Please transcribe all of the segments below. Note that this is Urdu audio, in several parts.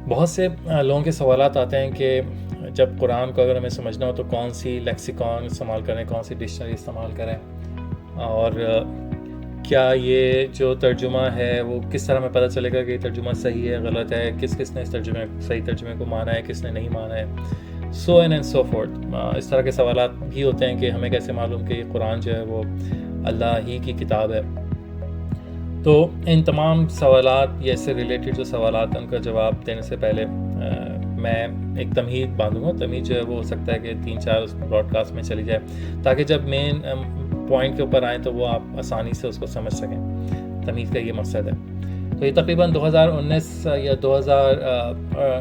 بہت سے لوگوں کے سوالات آتے ہیں کہ جب قرآن کو اگر ہمیں سمجھنا ہو تو کون سی لیکسیکون استعمال کریں، کون سی ڈکشنری استعمال کریں، اور کیا یہ جو ترجمہ ہے وہ کس طرح ہمیں پتہ چلے گا کہ یہ ترجمہ صحیح ہے غلط ہے، کس نے اس صحیح ترجمے کو مانا ہے، کس نے نہیں مانا ہے، سو اینڈ سو فورتھ. اس طرح کے سوالات بھی ہوتے ہیں کہ ہمیں کیسے معلوم کہ یہ قرآن جو ہے وہ اللہ ہی کی کتاب ہے. تو ان تمام سوالات یا اس سے ریلیٹڈ جو سوالات ہیں ان کا جواب دینے سے پہلے میں ایک تمہید باندھوں گا. تمہید جو ہے وہ ہو سکتا ہے کہ 3-4 اس براڈ کاسٹ میں چلی جائے تاکہ جب مین پوائنٹ کے اوپر آئیں تو وہ آپ آسانی سے اس کو سمجھ سکیں. تمہید کا یہ مقصد ہے. تو یہ تقریباً 2019 یا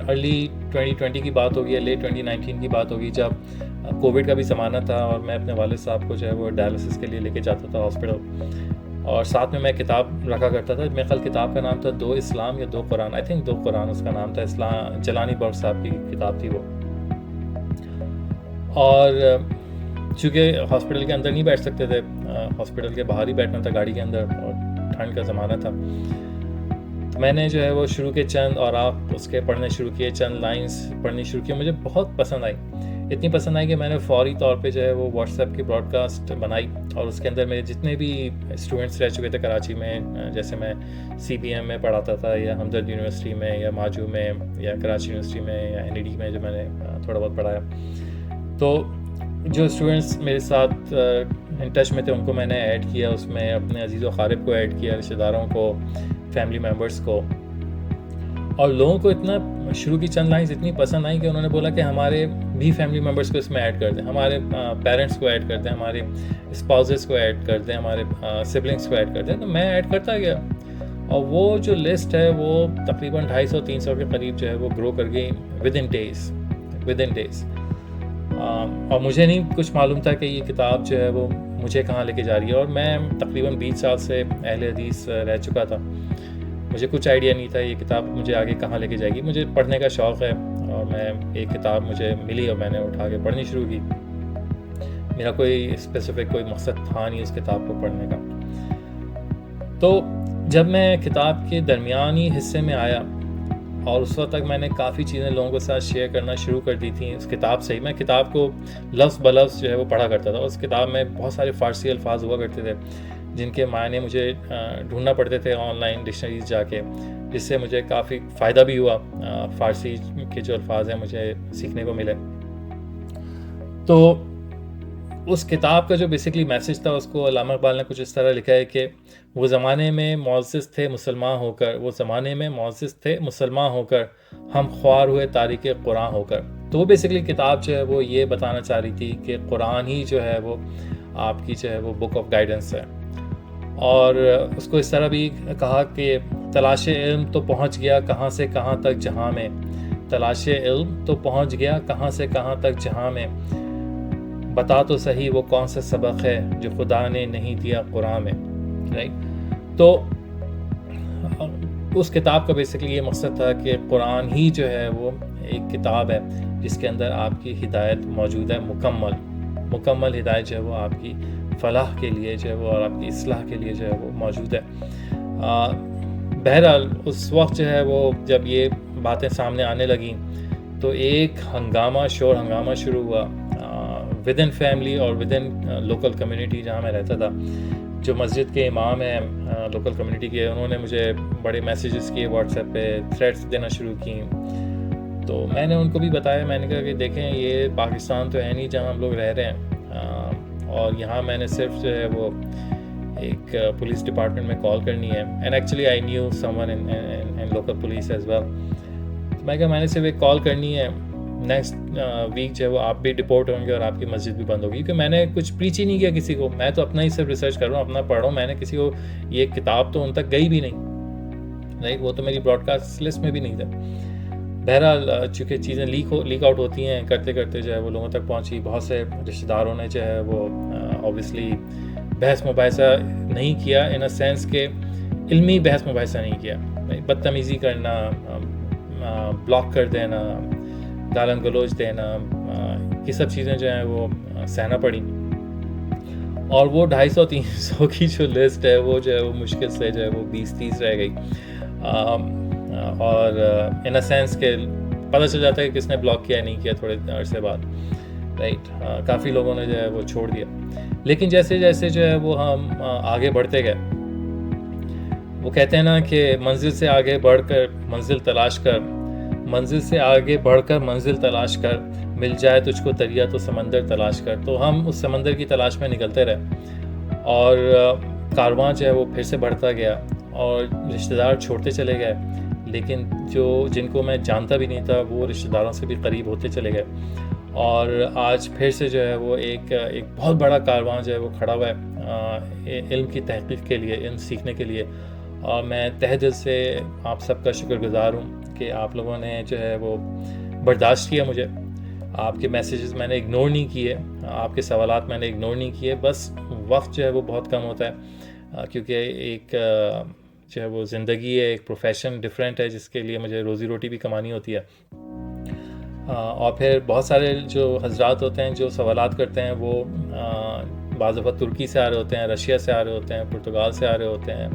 ارلی 2020 کی بات ہوگی یا لیٹ 2019 کی بات ہوگی، جب کووڈ کا بھی زمانہ تھا اور میں اپنے والد صاحب کو جو ہے وہ ڈائلسس کے لیے لے کے جاتا تھا ہاسپٹل، اور ساتھ میں کتاب رکھا کرتا تھا. میرے خیال کتاب کا نام تھا 2 اسلام یا 2 قرآن، آئی تھنک 2 قرآن اس کا نام تھا. اسلام جلانی بخش صاحب کی کتاب تھی وہ. اور چونکہ ہاسپٹل کے اندر نہیں بیٹھ سکتے تھے، ہاسپٹل کے باہر ہی بیٹھنا تھا گاڑی کے اندر، اور ٹھنڈ کا زمانہ تھا. تو میں نے جو ہے وہ شروع کے چند اور آپ اس کے پڑھنے شروع کیے، چند لائنز پڑھنی شروع کی. مجھے بہت پسند آئی، اتنی پسند آئی کہ میں نے فوری طور پہ جو ہے وہ واٹس ایپ کی براڈ کاسٹ بنائی، اور اس کے اندر میرے جتنے بھی اسٹوڈنٹس رہ چکے تھے کراچی میں، جیسے میں CBM میں پڑھاتا تھا یا ہمدرد یونیورسٹی میں یا ماجو میں یا کراچی یونیورسٹی میں یا NED میں جو میں نے تھوڑا بہت پڑھایا، تو جو اسٹوڈنٹس میرے ساتھ ان ٹچ میں تھے ان کو میں نے ایڈ کیا اس میں، اپنے عزیز و اقارب کو ایڈ کیا، رشتہ داروں کو، فیملی ممبرس کو. اور لوگوں کو اتنا شروع کی چند لائنز اتنی پسند آئیں کہ انہوں نے بولا کہ ہمارے بھی فیملی ممبرس کو اس میں ایڈ کر دیں، ہمارے پیرنٹس کو ایڈ کر دیں، ہمارے اسپاؤزز کو ایڈ کر دیں، ہمارے سبلنگس کو ایڈ کر دیں. تو میں ایڈ کرتا گیا، اور وہ جو لسٹ ہے وہ تقریباً 250-300 کے قریب جو ہے وہ گرو کر گئی ود ان ڈیز. اور مجھے نہیں کچھ معلوم تھا کہ یہ کتاب جو ہے وہ مجھے کہاں لے کے جا رہی ہے. اور میں تقریباً 20 سال سے اہل حدیث رہ چکا تھا، مجھے کچھ آئیڈیا نہیں تھا یہ کتاب مجھے آگے کہاں لے کے جائے گی. مجھے پڑھنے کا شوق ہے، اور میں ایک کتاب مجھے ملی اور میں نے اٹھا کے پڑھنی شروع کی. میرا کوئی اسپیسیفک کوئی مقصد تھا نہیں اس کتاب کو پڑھنے کا. تو جب میں کتاب کے درمیانی حصے میں آیا، اور اس وقت تک میں نے کافی چیزیں لوگوں کے ساتھ شیئر کرنا شروع کر دی تھیں اس کتاب سے ہی. میں کتاب کو لفظ بلفظ جو ہے وہ پڑھا کرتا تھا. اس کتاب میں بہت سارے فارسی الفاظ ہوا کرتے تھے جن کے معنی مجھے ڈھونڈنا پڑتے تھے آن لائن ڈکشنریز جا کے، جس سے مجھے کافی فائدہ بھی ہوا. فارسی کے جو الفاظ ہیں مجھے سیکھنے کو ملے. تو اس کتاب کا جو بیسکلی میسج تھا اس کو علامہ اقبال نے کچھ اس طرح لکھا ہے کہ وہ زمانے میں معزز تھے مسلمان ہو کر ہم خوار ہوئے تاریک قرآن ہو کر. تو وہ بیسکلی کتاب جو ہے وہ یہ بتانا چاہ رہی تھی کہ قرآن ہی جو ہے وہ آپ کی جو ہے وہ بک آف گائیڈنس ہے. اور اس کو اس طرح بھی کہا کہ تلاش علم تو پہنچ گیا کہاں سے کہاں تک جہاں میں، تلاش علم تو پہنچ گیا کہاں سے کہاں تک جہاں میں، بتا تو صحیح وہ کون سا سبق ہے جو خدا نے نہیں دیا قرآن میں. تو اس کتاب کا بیسکلی یہ مقصد تھا کہ قرآن ہی جو ہے وہ ایک کتاب ہے جس کے اندر آپ کی ہدایت موجود ہے، مکمل ہدایت جو ہے وہ آپ کی فلاح کے لیے جو ہے وہ اور آپ کی اصلاح کے لیے جو ہے وہ موجود ہے. بہرحال اس وقت جو ہے وہ جب یہ باتیں سامنے آنے لگیں تو ایک شور ہنگامہ شروع ہوا ود ان فیملی اور ود ان لوکل کمیونٹی جہاں میں رہتا تھا. جو مسجد کے امام ہیں لوکل کمیونٹی کے، انہوں نے مجھے بڑے میسیجز کیے واٹس ایپ پہ، تھریڈس دینا شروع کی. تو میں نے ان کو بھی بتایا، میں نے کہا کہ دیکھیں یہ پاکستان تو ہے نہیں جہاں ہم لوگ رہ رہے ہیں، اور یہاں میں نے صرف جو ہے وہ ایک پولیس ڈپارٹمنٹ میں کال کرنی ہے. And actually I knew someone in local police as well. میں کہا میں نے صرف ایک کال کرنی ہے، نیکسٹ ویک جو ہے وہ آپ بھی ڈپورٹ ہوں گے اور آپ کی مسجد بھی بند ہوگی. کیونکہ میں نے کچھ پریچ ہی نہیں کیا کسی کو، میں تو اپنا ہی صرف ریسرچ کر رہا ہوں، اپنا پڑھ رہا ہوں. میں نے کسی کو یہ کتاب تو ان تک گئی بھی نہیں، وہ تو میری براڈ کاسٹ لسٹ میں بھی نہیں تھا. بہرحال چونکہ چیزیں لیک آؤٹ ہوتی ہیں کرتے کرتے جو ہے وہ لوگوں تک پہنچی. بہت سے رشتہ داروں نے جو ہے وہ اوبیسلی بحث مباحثہ نہیں کیا، ان اے سینس کہ علمی بحث مباحثہ نہیں کیا. بدتمیزی کرنا، بلاک کر دینا، گالن گلوچ دینا، یہ سب چیزیں جو ہیں وہ سہنا پڑی. اور وہ 250-300 کی جو لسٹ ہے وہ جو ہے وہ مشکل سے جو ہے وہ 20-30 رہ گئی. اور ان اے سینس کہ پتہ چل جاتا ہے کہ کس نے بلاک کیا نہیں کیا تھوڑے عرصے بعد، رائٹ. کافی لوگوں نے جو ہے وہ چھوڑ دیا. لیکن جیسے جیسے جو ہے وہ ہم آگے بڑھتے گئے، وہ کہتے ہیں نا کہ منزل سے آگے بڑھ کر منزل تلاش کر، منزل سے آگے بڑھ کر منزل تلاش کر، مل جائے تجھ کو دریا تو سمندر تلاش کر. تو ہم اس سمندر کی تلاش میں نکلتے رہے، اور کارواں جو ہے وہ پھر سے بڑھتا گیا، اور رشتہ دار چھوڑتے چلے گئے، لیکن جن کو میں جانتا بھی نہیں تھا وہ رشتہ داروں سے بھی قریب ہوتے چلے گئے. اور آج پھر سے جو ہے وہ ایک بہت بڑا کارواں جو ہے وہ کھڑا ہوا ہے علم کی تحقیق کے لیے، علم سیکھنے کے لیے. اور میں تہ دل سے آپ سب کا شکر گزار ہوں کہ آپ لوگوں نے جو ہے وہ برداشت کیا مجھے. آپ کے میسیجز میں نے اگنور نہیں کیے، آپ کے سوالات میں نے اگنور نہیں کیے. بس وقت جو ہے وہ بہت کم ہوتا ہے، کیونکہ ایک جو ہے وہ زندگی ہے، ایک پروفیشن ڈفرینٹ ہے جس کے لیے مجھے روزی روٹی بھی کمانی ہوتی ہے. اور پھر بہت سارے جو حضرات ہوتے ہیں جو سوالات کرتے ہیں، وہ بعض دفعہ ترکی سے آ رہے ہوتے ہیں، رشیا سے آ رہے ہوتے ہیں، پرتگال سے آ رہے ہوتے ہیں،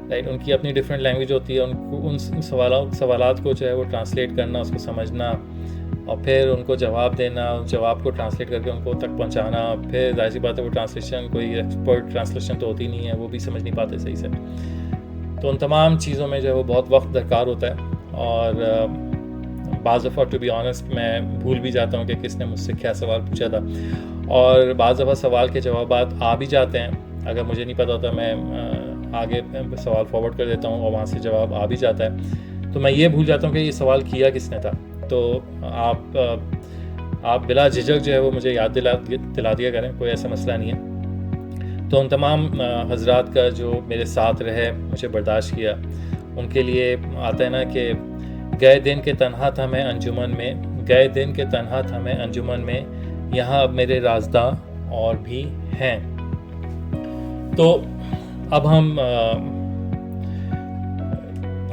رائٹ. ان کی اپنی ڈفرینٹ لینگویج ہوتی ہے. ان سوالات کو جو ہے وہ ٹرانسلیٹ کرنا، اس کو سمجھنا، اور پھر ان کو جواب دینا، جواب کو ٹرانسلیٹ کر کے ان کو تک پہنچانا. پھر ظاہر سی بات ہے وہ ٹرانسلیشن کوئی ایکسپرٹ ٹرانسلیشن تو ہوتی نہیں ہے، وہ بھی سمجھ نہیں پاتے صحیح سے. تو ان تمام چیزوں میں جو ہے وہ بہت وقت درکار ہوتا ہے. اور بعض دفعہ ٹو بی آنیسٹ میں بھول بھی جاتا ہوں کہ کس نے مجھ سے کیا سوال پوچھا تھا. اور بعض دفعہ سوال کے جوابات آ بھی جاتے ہیں، اگر مجھے نہیں پتہ ہوتا میں آگے سوال فارورڈ کر دیتا ہوں اور وہاں سے جواب آ بھی جاتا ہے. تو میں یہ بھول جاتا ہوں کہ یہ سوال کیا کس نے تھا. تو آپ بلا جھجک جو ہے وہ مجھے یاد دلا دیا کریں، کوئی ایسا مسئلہ نہیں ہے. تو ان تمام حضرات کا جو میرے ساتھ رہے، مجھے برداشت کیا، ان کے لیے آتا ہے نا کہ گئے دن کے تنہا تھا میں انجمن میں، گئے دن کے تنہا تھا میں انجمن میں، یہاں اب میرے رازداں اور بھی ہیں. تو اب ہم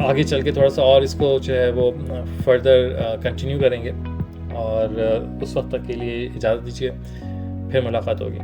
آگے چل کے تھوڑا سا اور اس کو جو ہے وہ فردر کنٹینیو کریں گے. اور اس وقت تک کے لیے اجازت دیجیے، پھر ملاقات ہوگی.